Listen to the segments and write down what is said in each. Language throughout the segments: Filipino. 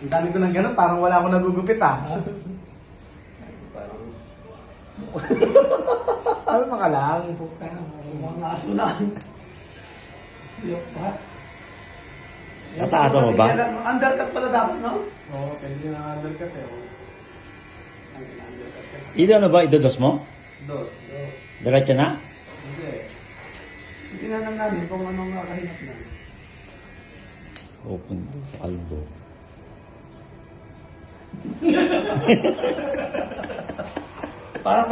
Ang dami ko ng gano'n, parang wala akong nagugupit ah. Parang Ano ka lang, puta. mga aso na. Yok pa. Nataasan mo ba? Undercut pala dapat, no? Oo, pwede na undercut eh. Ito ano ba? Idodos mo? Dos. Diretso na? Hindi. Tinanong namin kung anong nakahinap na. Open sa kalbo. Parang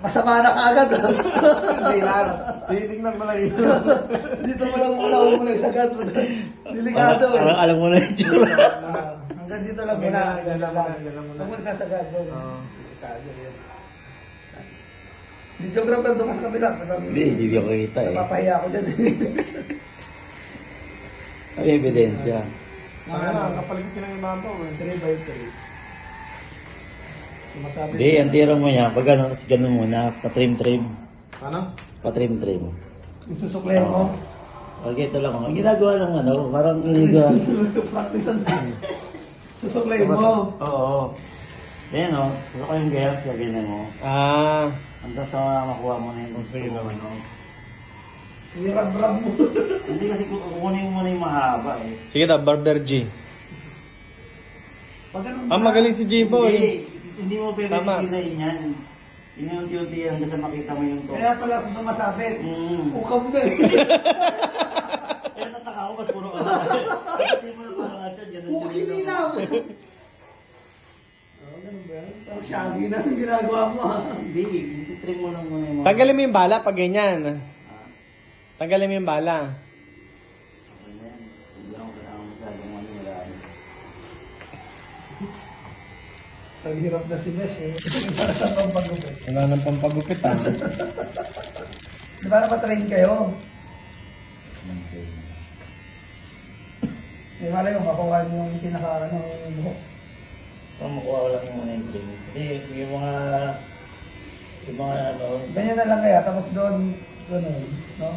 masama na kaagad. Hindi lang. Titignan mo lang yun. Dito mo lang muna mo na isagad. Delikado eh. Parang alam mo na yung tsura. Hanggang dito lang Okay muna. na, gala mo na, gala mo na. Huwag mo nasasagad. Oo. Delikado yun. Videographer doon ka sa kabila. Hindi, hindi ko kita eh. Napapahiya ako dyan. May ebidensya. Ano, kapal kasi ng ibabaw eh. 3x3. Sumasabi. Hindi, ang tira mo niya. Pag ano, kasi ganun muna. Pa-trim-trim. Ano? Pa-trim-trim. Isusuklay mo. Okay, ito lang. Ang ginagawa ng ano, parang ginagawa. Practice ang susuklay mo. Oo. Ayan o. Gusto ko yung gaya sa ganyan mo. Ah. Hanggang sa makuha mo na yung gusto Sige mo. naman. Ano. Hirap-rap mo. Hindi kasi kukunin mo na yung mahaba eh. Sige daw, Barber G. Pag ganun Ah, magaling si G-Boy. Hindi mo pwede Tama. kinain yan. Yun yung duty hanggang sa makita mo yung to. Kaya pala ako sumasabit. Ukam na eh. Kaya nataka ako ba't puro ka na? Hindi mo na parang ata dyan. Puki nila ako. Ganun ba yan? Ang shaggy na ang ginagawa mo ha. Hindi, titrim mo lang muna yung mga... Tanggalin mo yung bala pag ganyan. Tanggalin mo yung bala. Ayan, hindi ako kasama masyadong maniwalaan. Ang hirap na si Mesh eh. Para sa pampagupit. Wala nang pampagupit ah. Di ba napatrain kayo? Di ba lang makuha niyo yung pinaka ng buhok. Kung makuha ko lang yung mga trim. Kasi yung mga ano... Ganyan na lang kaya. Tapos doon, gano'n. No?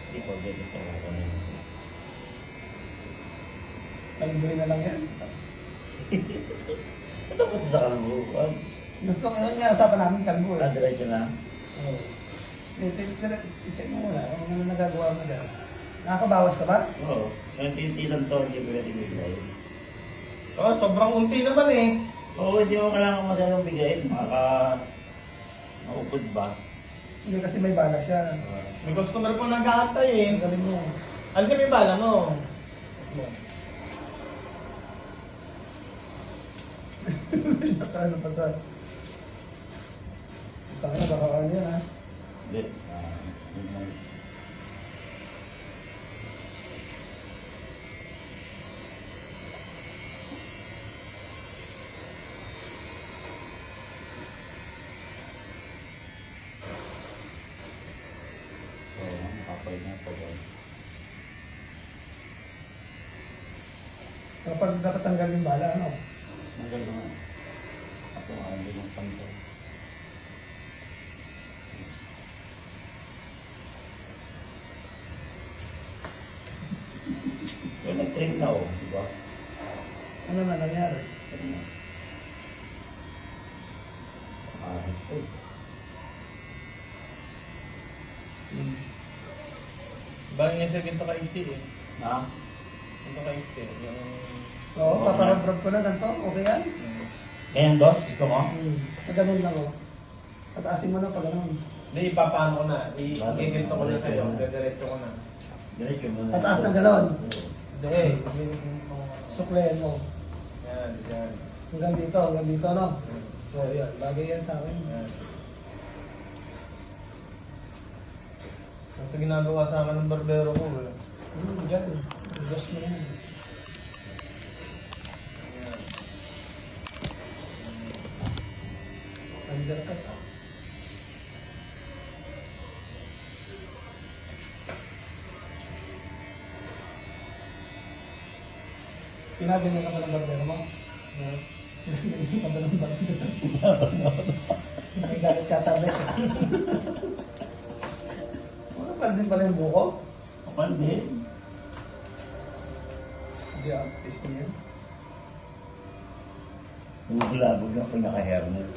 Hindi ko dito ito. Kalibri na lang yan. Ito ko sa kalbukan. Gusto ko yun nga, usapan namin kalbo eh. Diretso na. Oo. I-check mo muna kung ano nagagawa mo dyan. Nakakabawas ka ba? Oo. Yung titilang to, hindi pwede bigay. Oh, sobrang unti naman eh. Oo, hindi mo kailangan masyadong bigayin. Maupod ba? Hindi kasi may bala siya. May customer po nag-aantay eh. Ang galing mo. Alisin mo yung bala mo. Ano pa sa... Taka na, baka ano yan ha. Hindi. Kapag nakatanggal yung bala, ano? Magaling nga. Ako nga, hindi mong panto. Pero nag-trim na oh, di ba? Ano na nangyari? Ito. Bali niya sa ginto ka-easy eh. Na? Ginto ka-easy. Yung... Oo, paparab-rab ko na ganito. Okay yan? Kaya yung dos, gusto mo? Ganun lang o. Pataasin mo na pag ganun. Hindi, ipapaano ko na. I-ginto ko na sa'yo. Dediretso ko na. Diretso mo na. Pataas ng galon. Hindi eh. Suklayan mo. Yan, yan. Hanggang dito, no? So, yan. Bagay yan sa akin. Yan. Ito ginagawa sa akin ng barbero ko eh. Yan. Adjust mo na yan. Undercut. Pinaganyan ka pa ng barbero mo? Pinaganyan ka ba ng barbero? May galit ka tabi siya. Ano pa din pala yung buko? Kapal din. Hindi ah, testing yan. Bumulabog na pag naka-hairnet.